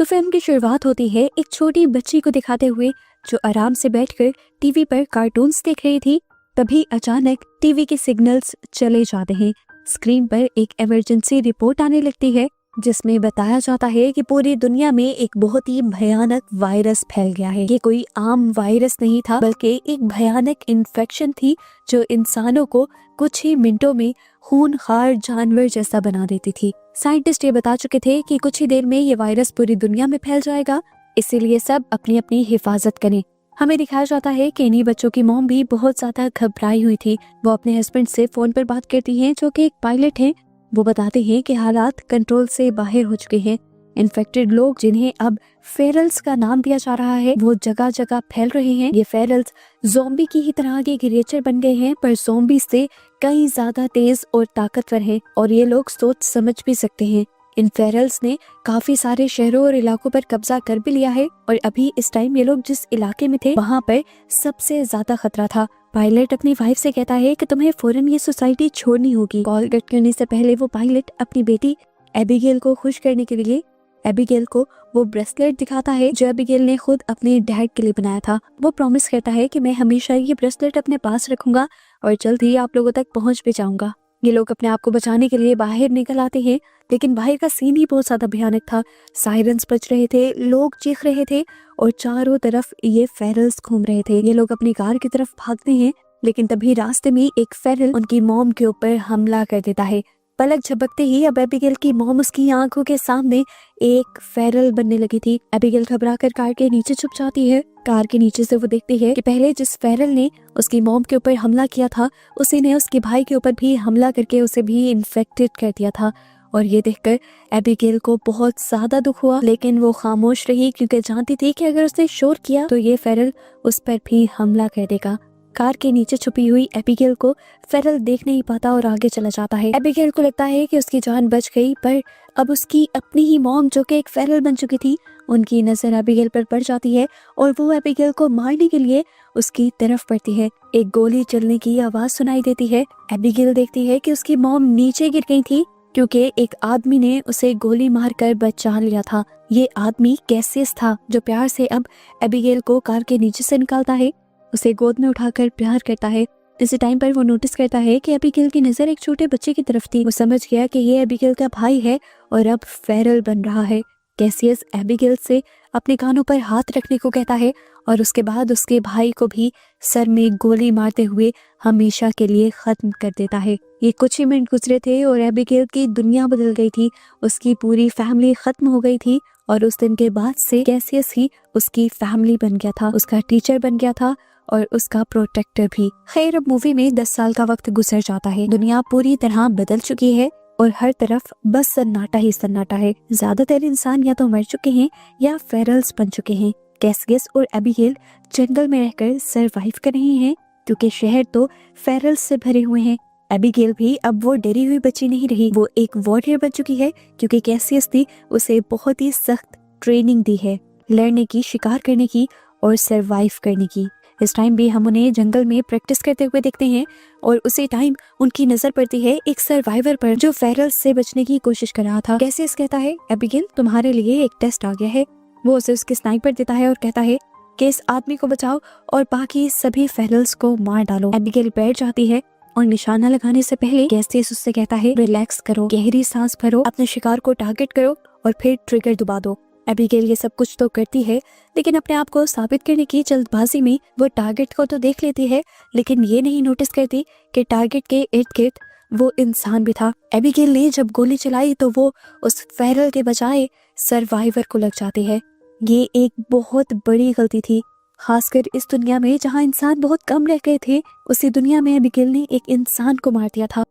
Film की शुरुआत होती है एक छोटी बच्ची को दिखाते हुए जो आराम से बैठकर टीवी पर कार्टून्स देख रही थी। तभी अचानक टीवी के सिग्नल्स चले जाते हैं। स्क्रीन पर एक इमरजेंसी रिपोर्ट आने लगती है जिसमें बताया जाता है कि पूरी दुनिया में एक बहुत ही भयानक वायरस फैल गया है। ये कोई आम वायरस नहीं था बल्कि एक भयानक इन्फेक्शन थी जो इंसानों को कुछ ही मिनटों में खूनखार जानवर जैसा बना देती थी। साइंटिस्ट ये बता चुके थे कि कुछ ही देर में ये वायरस पूरी दुनिया में फैल जाएगा, इसीलिए सब अपनी अपनी हिफाजत करें। हमें दिखाया जाता है कि इन्हीं बच्चों की मॉम भी बहुत ज्यादा घबराई हुई थी। वो अपने हस्बैंड से फोन पर बात करती हैं जो कि एक पायलट हैं। वो बताते हैं कि हालात कंट्रोल से बाहर हो चुके हैं। इन्फेक्टेड लोग जिन्हें अब फेरल्स का नाम दिया जा रहा है वो जगह जगह फैल रहे हैं। ये फेरल्स ज़ॉम्बी की ही तरह के क्रिएचर बन गए हैं, पर ज़ॉम्बी से कई ज्यादा तेज और ताकतवर हैं और ये लोग सोच समझ भी सकते हैं। इन फेरल्स ने काफी सारे शहरों और इलाकों पर कब्जा कर भी लिया है और अभी इस टाइम ये लोग जिस इलाके में थे वहाँ पर सबसे ज्यादा खतरा था। पायलट अपनी वाइफ से कहता है कि तुम्हें फौरन ये सोसाइटी छोड़नी होगी। कॉल कट करने से पहले वो पायलट अपनी बेटी एबिगेल को खुश करने के लिए एबिगेल को वो ब्रेसलेट दिखाता है जो एबिगेल ने खुद अपने डैड के लिए बनाया था। वो प्रॉमिस करता है कि मैं हमेशा ये ब्रेसलेट अपने पास रखूंगा और जल्द ही आप लोगों तक पहुंच भी जाऊंगा। ये लोग अपने आप को बचाने के लिए बाहर निकल आते हैं, लेकिन बाहर का सीन ही बहुत ज्यादा भयानक था। सायरन्स बज रहे थे, लोग चीख रहे थे और चारों तरफ ये फेरल्स घूम रहे थे। ये लोग अपनी कार की तरफ भागते हैं, लेकिन तभी रास्ते में एक फेरल उनकी मॉम के ऊपर हमला कर देता है। पलक झपकते ही अब एबिगेल की मॉम उसकी आंखों के सामने एक फेरल बनने लगी थी। एबिगेल घबराकर कार के नीचे छुप जाती है। कार के नीचे से वो देखती है कि पहले जिस फेरल ने उसकी मॉम के ऊपर हमला किया था उसी ने उसके भाई के ऊपर भी हमला करके उसे भी इन्फेक्टेड कर दिया था। और ये देखकर एबिगेल को बहुत ज्यादा दुख हुआ, लेकिन वो खामोश रही क्योंकि जानती थी कि अगर उसने शोर किया तो ये फेरल उस पर भी हमला कर देगा। कार के नीचे छुपी हुई एबिगेल को फेरल देख नहीं पाता और आगे चला जाता है। एबिगेल को लगता है कि उसकी जान बच गई, पर अब उसकी अपनी ही मॉम जो कि एक फेरल बन चुकी थी उनकी नजर एबिगेल पर पड़ जाती है और वो एबिगेल को मारने के लिए उसकी तरफ बढ़ती है। एक गोली चलने की आवाज सुनाई देती है। एबिगेल देखती है कि उसकी मॉम नीचे गिर गई थी क्योंकि एक आदमी ने उसे गोली मारकर बचा लिया था। ये आदमी कैसियस था जो प्यार से अब एबिगेल को कार के नीचे से निकालता है, उसे गोद में उठाकर प्यार करता है। इसी टाइम पर वो नोटिस करता है कि एबिगेल की नजर एक छोटे बच्चे की तरफ थी। वो समझ गया कि ये एबिगेल का भाई है और अब फेरल बन रहा है। कैसियस एबिगेल से अपने कानों पर हाथ रखने को कहता है और उसके बाद उसके भाई को भी सर में गोली मारते हुए हमेशा के लिए खत्म कर देता है। ये कुछ ही मिनट गुजरे थे और एबिगेल की दुनिया बदल गई थी। उसकी पूरी फैमिली खत्म हो गई थी और उस दिन के बाद से कैसियस ही उसकी फैमिली बन गया था, उसका टीचर बन गया था और उसका प्रोटेक्टर भी। खैर, अब मूवी में 10 साल का वक्त गुजर जाता है। दुनिया पूरी तरह बदल चुकी है और हर तरफ बस सन्नाटा ही सन्नाटा है। ज्यादातर इंसान या तो मर चुके हैं या फेरल्स बन चुके हैं। कैसियस और एबिगेल जंगल में रहकर सरवाइव कर रहे हैं क्योंकि शहर तो फेरल्स से भरे हुए हैं। एबिगेल भी अब वो डरी हुई बच्ची नहीं रही, वो एक वॉरियर बन चुकी है क्योंकि कैसियस ने उसे बहुत ही सख्त ट्रेनिंग दी है लड़ने की, शिकार करने की और सरवाइव करने की। इस टाइम भी हम उन्हें जंगल में प्रैक्टिस करते हुए देखते हैं और उसी टाइम उनकी नजर पड़ती है एक सर्वाइवर पर जो फेरल्स से बचने की कोशिश कर रहा था। कैसियस कहता है, एबिगेल तुम्हारे लिए एक टेस्ट आ गया है। वो उसे उसके स्नाइपर देता है और कहता है कि इस आदमी को बचाओ और बाकी सभी फेरल्स को मार डालो। एबिगेल बैठ जाती है और निशाना लगाने से पहले कैसियस उससे कहता है, रिलैक्स करो, गहरी सांस भरो, अपने शिकार को टारगेट करो और फिर ट्रिगर दबा दो। एबिगेल ये सब कुछ तो करती है, लेकिन अपने आप को साबित करने की जल्दबाजी में वो टारगेट को तो देख लेती है, लेकिन ये नहीं नोटिस करती कि टारगेट के इर्द गिर्द वो इंसान भी था। एबिगेल ने जब गोली चलाई तो वो उस फेरल के बजाय सर्वाइवर को लग जाती है। ये एक बहुत बड़ी गलती थी, खासकर इस दुनिया में जहाँ इंसान बहुत कम रह गए थे। उसी दुनिया में एबिगेल ने एक इंसान को मार दिया था।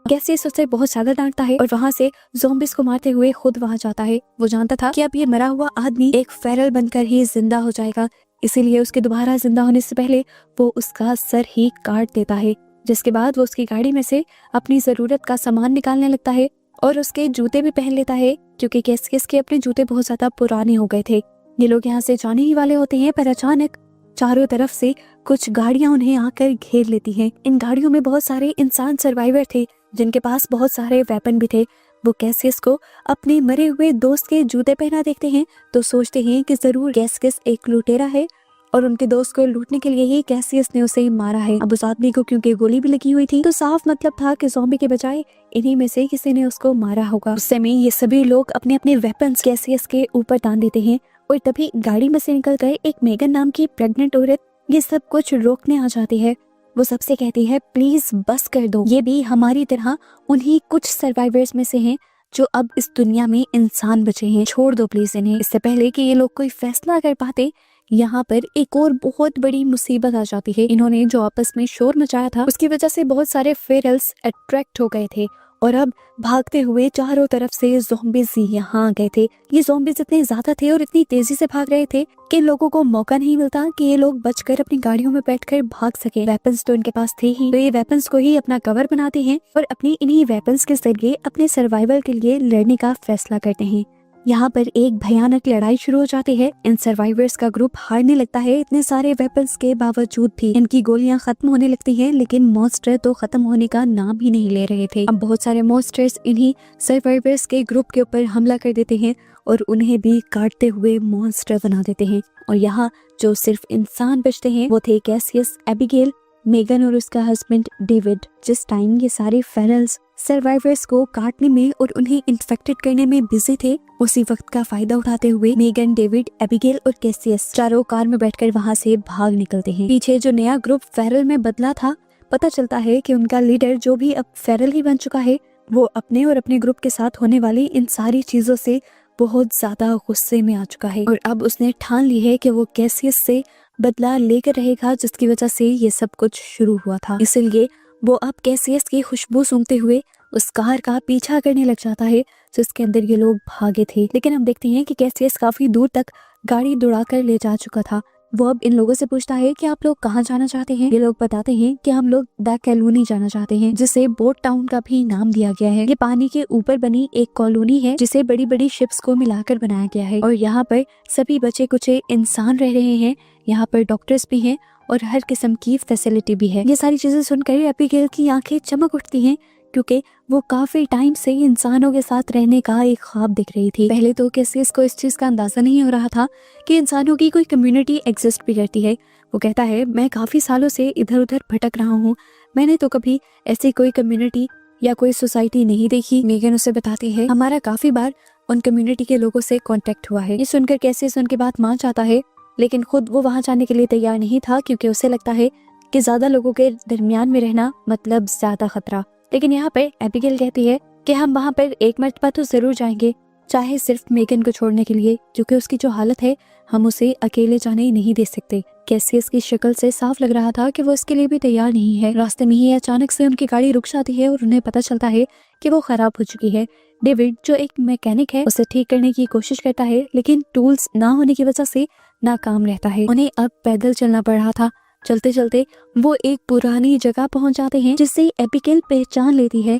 कैसियस उसे बहुत ज्यादा डांटता है और वहाँ से ज़ॉम्बिस को मारते हुए खुद वहाँ जाता है। वो जानता था कि अब ये मरा हुआ आदमी एक फेरल बनकर ही जिंदा हो जाएगा, इसीलिए उसके दोबारा जिंदा होने से पहले वो उसका सर ही काट देता है। जिसके बाद वो उसकी गाड़ी में से अपनी जरूरत का सामान निकालने लगता है और उसके जूते भी पहन लेता है क्योंकि कैसियस के अपने जूते बहुत ज्यादा पुराने हो गए थे। ये लोग यहाँ से जाने ही वाले होते हैं, पर अचानक चारों तरफ से कुछ गाड़ियां उन्हें आकर घेर लेती हैं। इन गाड़ियों में बहुत सारे इंसान सर्वाइवर थे जिनके पास बहुत सारे वेपन भी थे। वो कैसियस को अपने मरे हुए दोस्त के जूते पहना देखते हैं तो सोचते हैं कि जरूर कैसियस एक लुटेरा है और उनके दोस्त को लूटने के लिए ही कैसियस ने उसे मारा है। अब उस आदमी को क्योंकि गोली भी लगी हुई थी तो साफ मतलब था कि ज़ॉम्बी के बजाय इन्हीं में से किसी ने उसको मारा होगा। उस समय ये सभी लोग अपने अपने वेपन्स कैसियस के ऊपर तान देते हैं और तभी गाड़ी में से निकल कर एक मेगन नाम की प्रेग्नेंट औरत ये सब कुछ रोकने आ जाती है। वो सबसे कहती है प्लीज बस कर दो, ये भी हमारी तरह उन्हीं कुछ सर्वाइवर्स में से हैं जो अब इस दुनिया में इंसान बचे हैं, छोड़ दो प्लीज इन्हें। इससे पहले कि ये लोग कोई फैसला कर पाते यहाँ पर एक और बहुत बड़ी मुसीबत आ जाती है। इन्होंने जो आपस में शोर मचाया था उसकी वजह से बहुत सारे फेरल्स अट्रैक्ट हो गए थे और अब भागते हुए चारों तरफ से ज़ॉम्बीज़ यहाँ आ गए थे। ये ज़ॉम्बीज़ इतने ज्यादा थे और इतनी तेजी से भाग रहे थे कि लोगों को मौका नहीं मिलता कि ये लोग बचकर अपनी गाड़ियों में बैठकर भाग सके। वेपन्स तो इनके पास थे ही, तो ये वेपन्स को ही अपना कवर बनाते हैं और अपनी इन्हीं वेपन्स के जरिए अपने सर्वाइवल के लिए लड़ने का फैसला करते हैं। यहाँ पर एक भयानक लड़ाई शुरू हो जाती है। इन सर्वाइवर्स का ग्रुप हारने लगता है। इतने सारे वेपन्स के बावजूद भी इनकी गोलियां खत्म होने लगती हैं, लेकिन मॉन्स्टर तो खत्म होने का नाम ही नहीं ले रहे थे। अब बहुत सारे मॉन्स्टर्स इन्हीं सर्वाइवर्स के ग्रुप के ऊपर हमला कर देते हैं और उन्हें भी काटते हुए मॉन्स्टर बना देते हैं। और यहाँ जो सिर्फ इंसान बचते हैं वो थे कैसियस, एबिगेल, मेगन और उसका हस्बैंड डेविड। जिस टाइम ये सारे फेरल्स सर्वाइवर्स को काटने में और उन्हें इन्फेक्टेड करने में बिजी थे, उसी वक्त का फायदा उठाते हुए मेगन, डेविड, एबिगेल और कैसियस चारों कार में बैठकर वहां से भाग निकलते हैं। पीछे जो नया ग्रुप फेरल में बदला था, पता चलता है कि उनका लीडर जो भी अब फेरल ही बन चुका है, वो अपने और अपने ग्रुप के साथ होने वाली इन सारी चीजों से बहुत ज्यादा गुस्से में आ चुका है और अब उसने ठान ली है कि वो कैसियस से बदला लेकर रहेगा, जिसकी वजह से ये सब कुछ शुरू हुआ था। इसलिए वो अब कैसियस की खुशबू सूंघते हुए उस कार का पीछा करने लग जाता है जिसके अंदर ये लोग भागे थे। लेकिन हम देखते हैं कि कैसियस काफी दूर तक गाड़ी दौड़ाकर ले जा चुका था। वो अब इन लोगों से पूछता है कि आप लोग कहाँ जाना चाहते हैं। ये लोग बताते हैं कि हम लोग द कॉलोनी जाना चाहते हैं, जिसे बोट टाउन का भी नाम दिया गया है। ये पानी के ऊपर बनी एक कॉलोनी है जिसे बड़ी बड़ी शिप्स को मिलाकर बनाया गया है और यहाँ पर सभी बचे कुचे इंसान रह रहे हैं। यहाँ पर डॉक्टर्स भी हैं और हर किस्म की फैसिलिटी भी है। ये सारी चीजें सुनकर एबिगेल की आंखें चमक उठती हैं क्योंकि वो काफी टाइम से इंसानों के साथ रहने का एक ख्वाब दिख रही थी। पहले तो कैसियस को इस चीज का अंदाजा नहीं हो रहा था कि इंसानों की कोई कम्युनिटी एग्जिस्ट भी करती है। वो कहता है मैं काफी सालों से इधर उधर भटक रहा हूँ, मैंने तो कभी ऐसी कोई कम्युनिटी या कोई सोसाइटी नहीं देखी। मेगन उसे बताती है हमारा काफी बार उन कम्युनिटी के लोगों से कॉन्टेक्ट हुआ है। ये सुनकर कैसियस उनकी बात मान जाता है, लेकिन खुद वो वहाँ जाने के लिए तैयार नहीं था क्योंकि उसे लगता है कि ज्यादा लोगों के दरमियान में रहना मतलब ज्यादा खतरा। लेकिन यहाँ पे एबिगेल कहती है कि हम वहाँ पर एक मर्तबा तो जरूर जाएंगे, चाहे सिर्फ मेगन को छोड़ने के लिए, क्योंकि उसकी जो हालत है हम उसे अकेले जाने ही नहीं दे सकते। कैसियस की शक्ल से साफ लग रहा था कि वो इसके लिए भी तैयार नहीं है। रास्ते में ही अचानक से उनकी गाड़ी रुक जाती है और उन्हें पता चलता है कि वो खराब हो चुकी है। डेविड जो एक मैकेनिक है उसे ठीक करने की कोशिश करता है, लेकिन टूल्स ना होने की वजह से नाकाम रहता है। उन्हें अब पैदल चलना पड़ रहा था। चलते चलते वो एक पुरानी जगह पहुंच जाते हैं जिसे एबिगेल पहचान लेती है।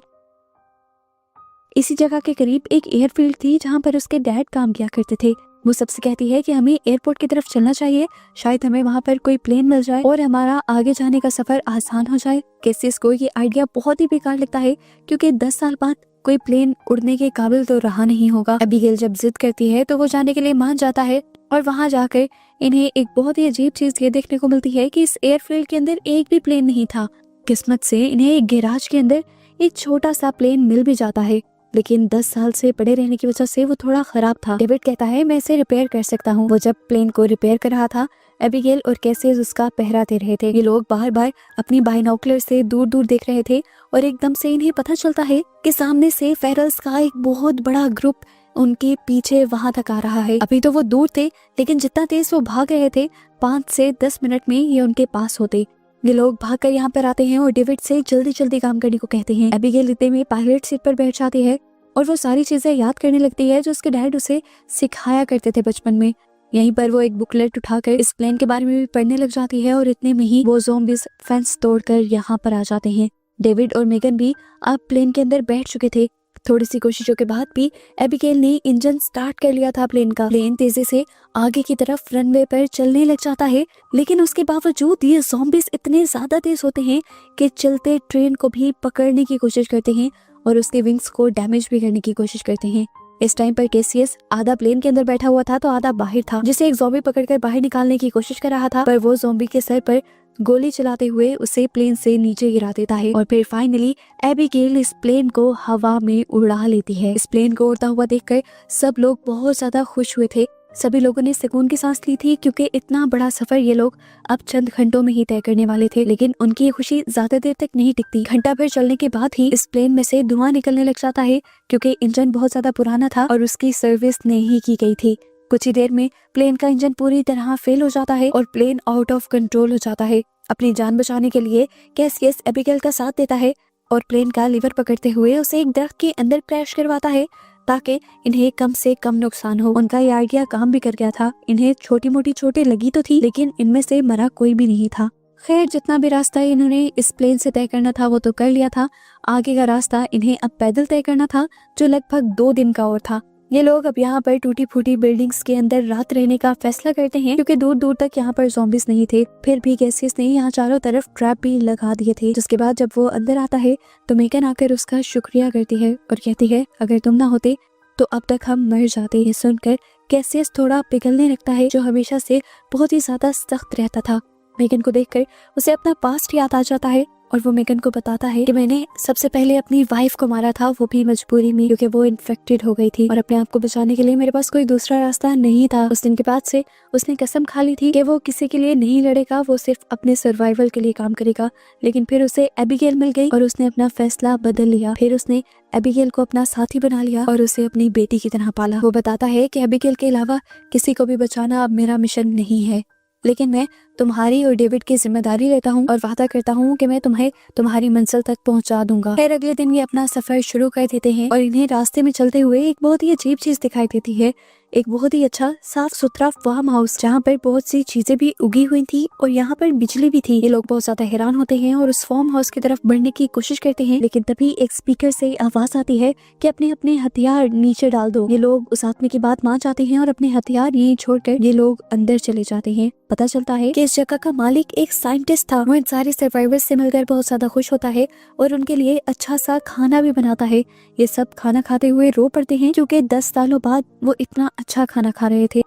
इसी जगह के करीब एक एयरफील्ड थी जहां पर उसके डैड काम किया करते थे। वो सबसे कहती है कि हमें एयरपोर्ट की तरफ चलना चाहिए, शायद हमें वहां पर कोई प्लेन मिल जाए और हमारा आगे जाने का सफर आसान हो जाए। कैसियस को ये आइडिया बहुत ही बेकार लगता है क्योंकि 10 साल बाद कोई प्लेन उड़ने के काबिल तो रहा नहीं होगा। एबिगेल जब जिद करती है तो वो जाने के लिए मान जाता है और वहां जाकर इन्हें एक बहुत ही अजीब चीज ये देखने को मिलती है कि इस एयरफील्ड के अंदर एक भी प्लेन नहीं था। किस्मत से इन्हें एक गैराज के अंदर एक छोटा सा प्लेन मिल भी जाता है, लेकिन 10 साल से पड़े रहने की वजह से वो थोड़ा खराब था। डेविड कहता है मैं इसे रिपेयर कर सकता हूँ। वो जब प्लेन को रिपेयर कर रहा था, एबिगेल और कैसियस उसका पहरा दे रहे थे। ये लोग बार बार अपनी बाइनोकुलर से दूर दूर देख रहे थे और एकदम से इन्हें पता चलता है कि सामने से फेरल्स का एक बहुत बड़ा ग्रुप उनके पीछे वहां तक आ रहा है। अभी तो वो दूर थे, लेकिन जितना तेज वो भाग रहे थे 5 से 10 मिनट में ये उनके पास होते। ये लोग भागकर यहाँ पर आते हैं और डेविड से जल्दी जल्दी काम करने को कहते हैं। एबिगेल इतने में पायलट सीट पर बैठ जाती है और वो सारी चीजें याद करने लगती है जो उसके डैड उसे सिखाया करते थे बचपन में। यहीं पर वो एक बुकलेट उठाकर इस प्लेन के बारे में भी पढ़ने लग जाती है और इतने में ही वो ज़ॉम्बीज़ फेंस तोड़कर यहाँ पर आ जाते हैं। डेविड और मेगन भी अब प्लेन के अंदर बैठ चुके थे। थोड़ी सी कोशिशों के बाद भी एबिगेल ने इंजन स्टार्ट कर लिया था प्लेन का। प्लेन तेजी से आगे की तरफ रनवे पर चलने लग जाता है, लेकिन उसके बावजूद ये ज़ॉम्बीज़ इतने ज्यादा तेज होते हैं कि चलते ट्रेन को भी पकड़ने की कोशिश करते हैं और उसके विंग्स को डैमेज भी करने की कोशिश करते हैं। इस टाइम पर केसीएस आधा प्लेन के अंदर बैठा हुआ था तो आधा बाहर था, जिसे एक ज़ॉम्बी पकड़कर बाहर निकालने की कोशिश कर रहा था, पर वो ज़ॉम्बी के सर पर गोली चलाते हुए उसे प्लेन से नीचे गिरा देता है और फिर फाइनली एबिगेल इस प्लेन को हवा में उड़ा लेती है। इस प्लेन को उड़ता हुआ देखकर सब लोग बहुत ज्यादा खुश हुए थे। सभी लोगों ने सुकून की सांस ली थी क्योंकि इतना बड़ा सफर ये लोग अब चंद घंटों में ही तय करने वाले थे। लेकिन उनकी ये खुशी ज्यादा देर तक नहीं टिकती। घंटा भर चलने के बाद ही इस प्लेन में से धुआं निकलने लग जाता है क्योंकि इंजन बहुत ज्यादा पुराना था और उसकी सर्विस नहीं की गई थी। कुछ ही देर में प्लेन का इंजन पूरी तरह फेल हो जाता है और प्लेन आउट ऑफ कंट्रोल हो जाता है। अपनी जान बचाने के लिए कैसियस एबिगेल का साथ देता है और प्लेन का लीवर पकड़ते हुए उसे एक दरख्त के अंदर क्रैश करवाता है ताकि इन्हें कम से कम नुकसान हो। उनका ये आइडिया काम भी कर गया था। इन्हें छोटी मोटी चोटें लगी तो थी लेकिन इनमें से मरा कोई भी नहीं था। खैर, जितना भी रास्ता इन्होंने इस प्लेन से तय करना था वो तो कर लिया था। आगे का रास्ता इन्हें अब पैदल तय करना था जो लगभग 2 दिन का और था। ये लोग अब यहाँ पर टूटी फूटी बिल्डिंग्स के अंदर रात रहने का फैसला करते हैं क्योंकि दूर दूर तक यहाँ पर ज़ॉम्बीज़ नहीं थे। फिर भी कैसियस ने यहाँ चारों तरफ ट्रैप भी लगा दिए थे। जिसके बाद जब वो अंदर आता है तो मेगन आकर उसका शुक्रिया करती है और कहती है अगर तुम ना होते तो अब तक हम मर जाते। ये सुनकर कैसियस थोड़ा पिघलने लगता है जो हमेशा से बहुत ही ज्यादा सख्त रहता था। मेगन को देखकर उसे अपना पास्ट याद आ जाता है और वो मेगन को बताता है कि मैंने सबसे पहले अपनी वाइफ को मारा था, वो भी मजबूरी में क्योंकि वो इन्फेक्टेड हो गई थी और अपने आप को बचाने के लिए मेरे पास कोई दूसरा रास्ता नहीं था। उस दिन के बाद से उसने कसम खा ली थी कि वो किसी के लिए नहीं लड़ेगा, वो सिर्फ अपने सर्वाइवल के लिए काम करेगा। लेकिन फिर उसे एबिगेल मिल गई और उसने अपना फैसला बदल लिया। फिर उसने एबिगेल को अपना साथी बना लिया और उसे अपनी बेटी की तरह पाला। वो बताता है कि एबिगेल के अलावा किसी को भी बचाना अब मेरा मिशन नहीं है, लेकिन मैं तुम्हारी और डेविड की जिम्मेदारी लेता हूँ और वादा करता हूँ कि मैं तुम्हें तुम्हारी मंजिल तक पहुँचा दूंगा। फिर अगले दिन ये अपना सफर शुरू कर देते हैं और इन्हें रास्ते में चलते हुए एक बहुत ही अजीब चीज दिखाई देती है। एक बहुत ही अच्छा साफ सुथरा फार्म हाउस जहाँ पर बहुत सी चीजें भी उगी हुई थी और यहाँ पर बिजली भी थी। ये लोग बहुत ज्यादा हैरान होते हैं और उस फार्म हाउस की तरफ बढ़ने की कोशिश करते हैं, लेकिन तभी एक स्पीकर से आवाज आती है कि अपने अपने हथियार नीचे डाल दो। ये लोग उस आदमी की बात मान जाते हैं और अपने हथियार यहीं छोड़कर ये लोग अंदर चले जाते हैं। पता चलता है कि इस जगह का मालिक एक साइंटिस्ट था। वो इन सारे सर्वाइवर्स से मिलकर बहुत ज्यादा खुश होता है और उनके लिए अच्छा सा खाना भी बनाता है। ये सब खाना खाते हुए रो पड़ते हैं क्योंकि 10 सालों बाद वो इतना अच्छा खाना खा रहे थे।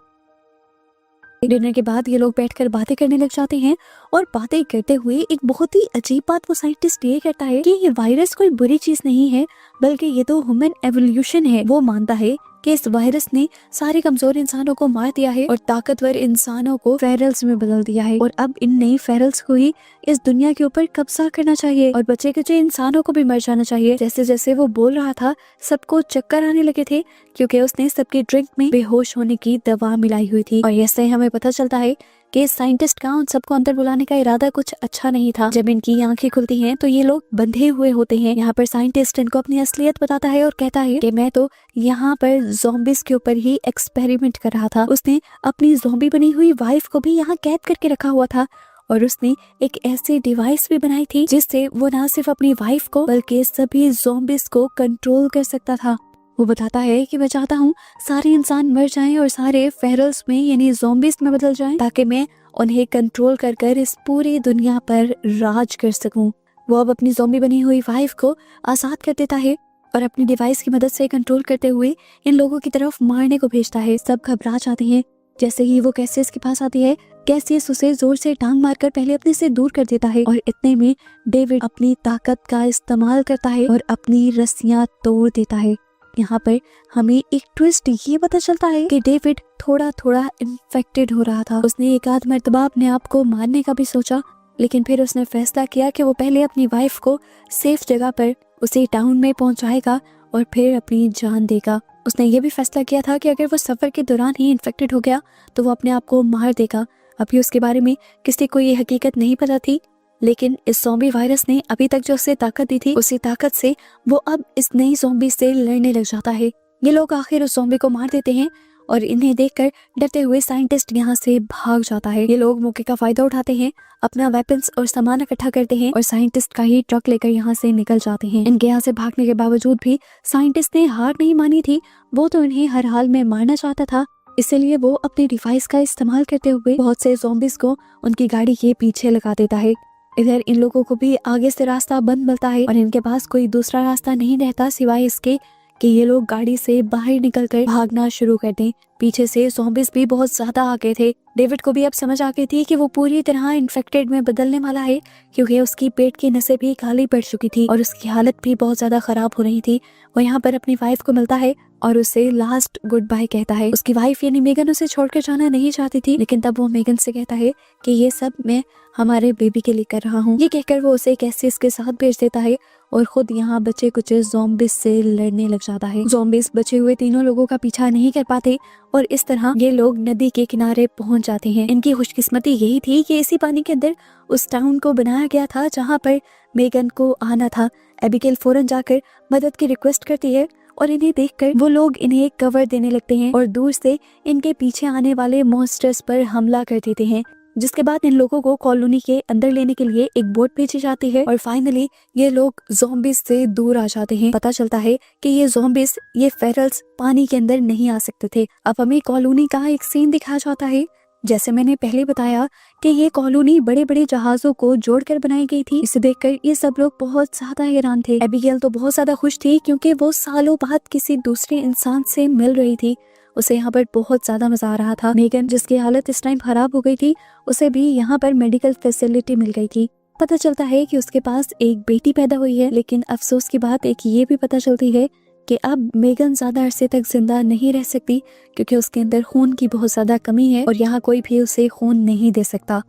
डिनर के बाद ये लोग बैठकर बातें करने लग जाते हैं और बातें करते हुए एक बहुत ही अजीब बात वो साइंटिस्ट ये कहता है कि ये वायरस कोई बुरी चीज नहीं है, बल्कि ये तो ह्यूमन एवोल्यूशन है। वो मानता है कि इस वायरस ने सारे कमजोर इंसानों को मार दिया है और ताकतवर इंसानों को फेरल्स में बदल दिया है और अब इन नई फेरल्स को ही इस दुनिया के ऊपर कब्जा करना चाहिए और बचे कुचे इंसानों को भी मर जाना चाहिए। जैसे जैसे वो बोल रहा था सबको चक्कर आने लगे थे क्योंकि उसने सबकी ड्रिंक में बेहोश होने की दवा मिलाई हुई थी। और ऐसे हमें पता चलता है कि साइंटिस्ट का उन सबको अंदर बुलाने का इरादा कुछ अच्छा नहीं था। जब इनकी आंखें खुलती हैं तो ये लोग बंधे हुए होते हैं। यहाँ पर साइंटिस्ट इनको अपनी असलियत बताता है और कहता है कि मैं तो यहाँ पर ज़ॉम्बीज़ के ऊपर ही एक्सपेरिमेंट कर रहा था। उसने अपनी ज़ॉम्बी बनी हुई वाइफ को भी यहाँ कैद करके रखा हुआ था और उसने एक ऐसी डिवाइस भी बनाई थी जिससे वो न सिर्फ अपनी वाइफ को बल्कि सभी ज़ॉम्बीज़ को कंट्रोल कर सकता था। वो बताता है कि मैं चाहता हूँ सारे इंसान मर जाएं और सारे फेरल्स में यानी ज़ॉम्बीज़ में बदल जाएं ताकि मैं उन्हें कंट्रोल कर कर इस पूरी दुनिया पर राज कर सकूं। वो अब अपनी ज़ॉम्बी बनी हुई वाइफ को आज़ाद कर देता है और अपनी डिवाइस की मदद से कंट्रोल करते हुए इन लोगों की तरफ मारने को भेजता है। सब घबरा जाते हैं। जैसे ही वो कैसियस के पास आती है, कैसियस उसे जोर से टांग मारकर पहले अपने से दूर कर देता है और इतने में डेविड अपनी ताकत का इस्तेमाल करता है और अपनी रस्सियां तोड़ देता है। यहाँ पर हमें एक ट्विस्ट ये पता चलता है कि डेविड थोड़ा थोड़ा इन्फेक्टेड हो रहा था। उसने एक आध मर्तबा अपने आप को मारने का भी सोचा, लेकिन फिर उसने फैसला किया कि वो पहले अपनी वाइफ को सेफ जगह पर उसे टाउन में पहुंचाएगा और फिर अपनी जान देगा। उसने ये भी फैसला किया था कि अगर वो सफर के दौरान ही इन्फेक्टेड हो गया तो वो अपने आप को मार देगा। अभी उसके बारे में किसी को ये हकीकत नहीं पता थी, लेकिन इस ज़ॉम्बी वायरस ने अभी तक जो उसे ताकत दी थी उसी ताकत से वो अब इस नई ज़ॉम्बी से लड़ने लग जाता है। ये लोग आखिर उस ज़ॉम्बी को मार देते हैं और इन्हें देखकर डरते हुए साइंटिस्ट यहाँ से भाग जाता है। ये लोग मौके का फायदा उठाते हैं, अपना वेपन्स और सामान इकट्ठा करते हैं और साइंटिस्ट का ही ट्रक लेकर यहाँ से निकल जाते हैं। इनके यहाँ से भागने के बावजूद भी साइंटिस्ट ने हार नहीं मानी थी। वो तो इन्हें हर हाल में मारना चाहता था, इसलिए वो अपनी डिवाइस का इस्तेमाल करते हुए बहुत से ज़ॉम्बीज़ को उनकी गाड़ी के पीछे लगा देता है। इधर इन लोगों को भी आगे से रास्ता बंद मिलता है और इनके पास कोई दूसरा रास्ता नहीं रहता सिवाय इसके कि ये लोग गाड़ी से बाहर निकलकर भागना शुरू कर दें। पीछे से ज़ॉम्बीज़ भी बहुत ज्यादा आ गए थे। डेविड को भी अब समझ आ गई थी कि वो पूरी तरह इन्फेक्टेड में बदलने वाला है, क्योंकि उसकी पेट की नसें भी खाली पड़ चुकी थी और उसकी हालत भी बहुत ज्यादा खराब हो रही थी। वो यहाँ पर अपनी वाइफ को मिलता है और उसे लास्ट गुड बाय कहता है। उसकी वाइफ यानी मेगन उसे छोड़कर जाना नहीं चाहती थी, लेकिन तब वो मेगन से कहता है कि ये सब मैं हमारे बेबी के लिए कर रहा हूँ। ये कहकर वो उसे कैसियस के साथ भेज देता है और खुद यहाँ बचे कुछ ज़ॉम्बीज़ से लड़ने लग जाता है। ज़ॉम्बीज़ बचे हुए तीनों लोगों का पीछा नहीं कर पाते और इस तरह ये लोग नदी के किनारे पहुंच जाते हैं। इनकी खुशकिस्मती यही थी कि इसी पानी के अंदर उस टाउन को बनाया गया था जहाँ पर मेगन को आना था। एबिगेल फौरन जाकर मदद की रिक्वेस्ट करती है और इन्हें देखकर वो लोग इन्हें कवर देने लगते हैं और दूर से इनके पीछे आने वाले मॉन्स्टर्स पर हमला कर देते हैं, जिसके बाद इन लोगों को कॉलोनी के अंदर लेने के लिए एक बोट भेजी जाती है और फाइनली ये लोग ज़ॉम्बीज़ से दूर आ जाते हैं। पता चलता है कि ये ज़ॉम्बीज़, ये फेरल्स पानी के अंदर नहीं आ सकते थे। अब हमें कॉलोनी का एक सीन दिखाया जाता है। जैसे मैंने पहले बताया कि ये कॉलोनी बड़े बड़े जहाजों को जोड़कर बनाई गई थी। इसे देखकर ये सब लोग बहुत ज्यादा हैरान थे। एबिगेल तो बहुत ज्यादा खुश थी क्योंकि वो सालों बाद किसी दूसरे इंसान से मिल रही थी। उसे यहाँ पर बहुत ज्यादा मजा आ रहा था। मेगन, जिसकी हालत इस टाइम खराब हो गई थी, उसे भी यहाँ पर मेडिकल फैसिलिटी मिल गई थी। पता चलता है कि उसके पास एक बेटी पैदा हुई है, लेकिन अफसोस की बात एक ये भी पता चलती है कि अब मेगन ज्यादा अरसे तक जिंदा नहीं रह सकती, क्योंकि उसके अंदर खून की बहुत ज्यादा कमी है और यहाँ कोई भी उसे खून नहीं दे सकता।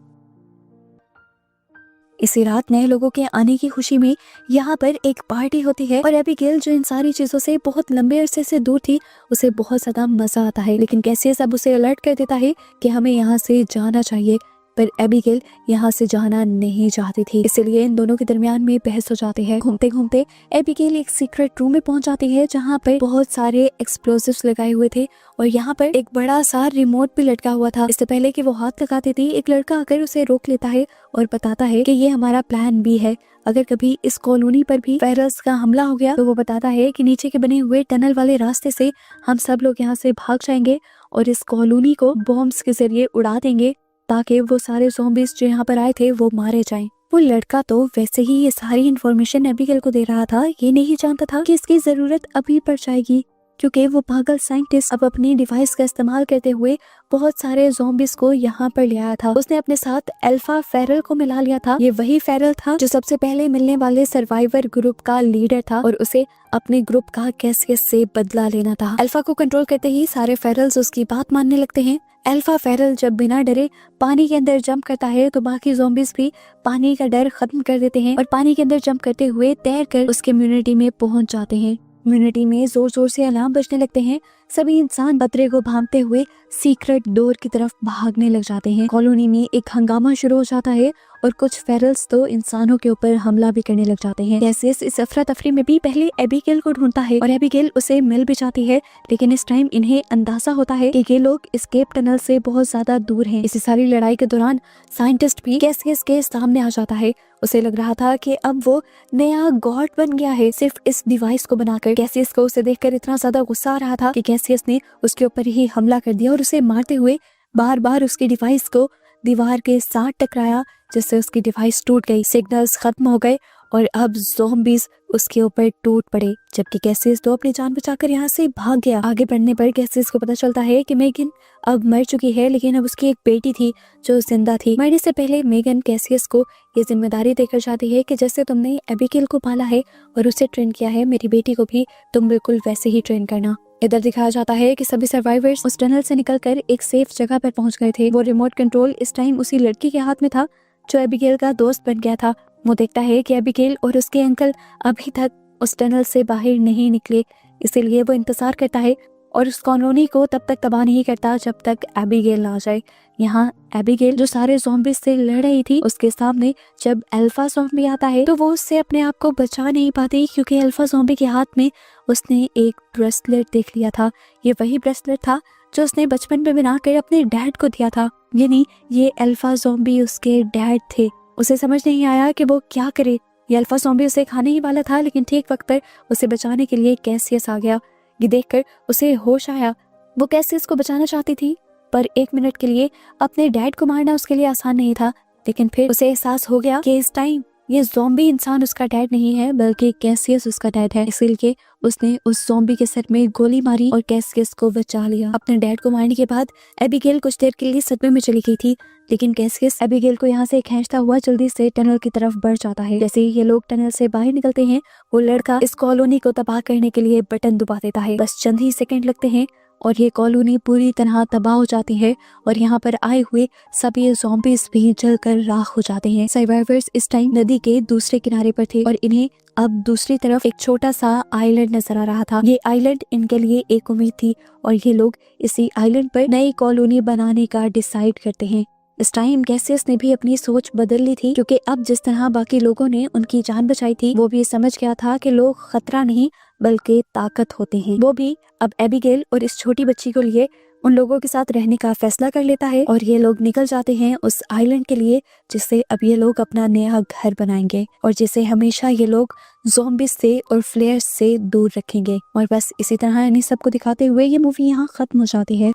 इसी रात नए लोगों के आने की खुशी में यहाँ पर एक पार्टी होती है और एबिगेल, जो इन सारी चीजों से बहुत लंबे अरसे से दूर थी, उसे बहुत ज्यादा मजा आता है। लेकिन कैसे सब उसे अलर्ट कर देता है कि हमें यहाँ से जाना चाहिए, पर एबिगेल यहाँ से जाना नहीं चाहती थी। इसलिए इन दोनों के दरमियान में बहस हो जाती है। घूमते घूमते एबिगेल एक सीक्रेट रूम में पहुंच जाती है जहाँ पर बहुत सारे एक्सप्लोसिव्स लगाए हुए थे और यहाँ पर एक बड़ा सा रिमोट भी लटका हुआ था। इससे पहले कि वो हाथ लगाती थी, एक लड़का आकर उसे रोक लेता है और बताता है कि ये हमारा प्लान बी है। अगर कभी इस कॉलोनी पर भी फेरल्स का हमला हो गया तो वो बताता है कि नीचे के बने हुए टनल वाले रास्ते से हम सब लोग यहाँ से भाग जाएंगे और इस कॉलोनी को बॉम्ब्स के जरिए उड़ा देंगे ताकि वो सारे ज़ॉम्बीज़ जो यहाँ पर आए थे वो मारे जाएं। वो लड़का तो वैसे ही ये सारी इन्फॉर्मेशन एबिगेल को दे रहा था, ये नहीं जानता था कि इसकी जरूरत अभी पड़ जाएगी, क्योंकि वो पागल साइंटिस्ट अब अपनी डिवाइस का इस्तेमाल करते हुए बहुत सारे ज़ॉम्बीज़ को यहाँ पर ले आया था। उसने अपने साथ अल्फा फेरल को मिला लिया था। ये वही फेरल था जो सबसे पहले मिलने वाले सर्वाइवर ग्रुप का लीडर था और उसे अपने ग्रुप का कैसियस से बदला लेना था। अल्फा को कंट्रोल करते ही सारे फेरल्स उसकी बात मानने लगते हैं। अल्फा फेरल जब बिना डरे पानी के अंदर जंप करता है तो बाकी ज़ॉम्बीज़ भी पानी का डर खत्म कर देते हैं और पानी के अंदर जंप करते हुए तैरकर उस कम्युनिटी में पहुंच जाते हैं। कम्युनिटी में जोर जोर से अलार्म बजने लगते हैं। सभी इंसान खतरे को भांपते हुए सीक्रेट डोर की तरफ भागने लग जाते हैं। कॉलोनी में एक हंगामा शुरू हो जाता है और कुछ फेरल्स तो इंसानों के ऊपर हमला भी करने लग जाते हैं। कैसियस इस अफरा तफरी में भी पहले एबिगेल को ढूंढता है और एबिगेल उसे मिल भी जाती है, लेकिन इस टाइम इन्हें अंदाजा होता है कि ये लोग एस्केप टनल से बहुत ज्यादा दूर हैं। इसी सारी लड़ाई के दौरान साइंटिस्ट भी कैसियस के सामने आ जाता है। उसे लग रहा था कि अब वो नया गॉड बन गया है सिर्फ इस डिवाइस को बनाकर। कैसियस को उसे देखकर इतना ज्यादा गुस्सा आ रहा था कि कैसियस ने उसके ऊपर ही हमला कर दिया और उसे मारते हुए बार बार उसकी डिवाइस को दीवार के साथ टकराया, जिससे उसकी डिवाइस टूट गई। सिग्नल्स खत्म हो गए और अब ज़ॉम्बीज़ उसके ऊपर टूट पड़े, जबकि कैसियस तो अपनी जान बचाकर यहाँ से भाग गया। आगे बढ़ने पर कैसियस को पता चलता है कि मेगन अब मर चुकी है, लेकिन अब उसकी एक बेटी थी जो जिंदा थी। मरने से पहले मेगन कैसियस को ये जिम्मेदारी देकर जाती है कि जैसे तुमने एबिगेल को पाला है और उसे ट्रेन किया है, मेरी बेटी को भी तुम बिल्कुल वैसे ही ट्रेन करना। इधर दिखाया जाता है कि सभी सर्वाइवर्स उस टनल से निकलकर एक सेफ जगह पर पहुंच गए थे। वो रिमोट कंट्रोल इस टाइम उसी लड़की के हाथ में था जो एबिगेल का दोस्त बन गया था। वो देखता है कि एबिगेल और उसके अंकल अभी तक उस टनल से बाहर नहीं निकले, इसीलिए वो इंतजार करता है और उस कॉलोनी को तब तक तबाह नहीं करता जब तक एबिगेल ना आ जाए। यहाँ एबिगेल जो सारे ज़ॉम्बीज़ से लड़ रही थी, उसके सामने जब अल्फा ज़ॉम्बी आता है तो वो उससे अपने आप को बचा नहीं पाती, क्योंकि अल्फा ज़ॉम्बी के हाथ में उसने एक ब्रेसलेट देख लिया था। ये वही ब्रेसलेट था जो उसने बचपन में बनाकर अपने डैड को दिया था, यानी ये अल्फा ज़ॉम्बी उसके डैड थे। उसे समझ नहीं आया कि वो क्या करे। ये अल्फा ज़ॉम्बी उसे खाने ही वाला था, लेकिन ठीक वक्त पर उसे बचाने के लिए कैसियस आ गया। ये देखकर उसे होश आया। वो कैसियस को बचाना चाहती थी, पर एक मिनट के लिए अपने डैड को मारना उसके लिए आसान नहीं था। लेकिन फिर उसे एहसास हो गया कि इस टाइम ये ज़ॉम्बी इंसान उसका डैड नहीं है बल्कि कैसियस उसका डैड है। इसलिए उसने उस ज़ॉम्बी के सर में गोली मारी और कैसियस को बचा लिया। अपने डैड को मारने के बाद एबिगेल कुछ देर के लिए सदमे में चली गई थी, लेकिन कैसियस एबिगेल को यहाँ से खींचता हुआ जल्दी से टनल की तरफ बढ़ जाता है। जैसे ही ये लोग टनल से बाहर निकलते हैं, वो लड़का इस कॉलोनी को तबाह करने के लिए बटन दबा देता है। बस चंद ही सेकंड लगते हैं और ये कॉलोनी पूरी तरह तबाह हो जाती है और यहाँ पर आए हुए सभी ज़ॉम्बीज भी जलकर राख हो जाते हैं। सर्वाइवर्स इस टाइम नदी के दूसरे किनारे पर थे और इन्हें अब दूसरी तरफ एक छोटा सा आइलैंड नजर आ रहा था। ये आइलैंड इनके लिए एक उम्मीद थी और ये लोग इसी आइलैंड पर नई कॉलोनी बनाने का डिसाइड करते हैं। इस टाइम कैसियस ने भी अपनी सोच बदल ली थी, क्योंकि अब जिस तरह बाकी लोगों ने उनकी जान बचाई थी, वो भी समझ गया था कि लोग खतरा नहीं बल्कि ताकत होते हैं। वो भी अब एबिगेल और इस छोटी बच्ची को लिए उन लोगों के साथ रहने का फैसला कर लेता है और ये लोग निकल जाते हैं उस आइलैंड के लिए, जिससे अब ये लोग अपना नया घर बनाएंगे और जिसे हमेशा ये लोग ज़ॉम्बीज से और फ्लेयर्स से दूर रखेंगे। और बस इसी तरह इन्हीं सबको दिखाते हुए ये मूवी यहाँ खत्म हो जाती है।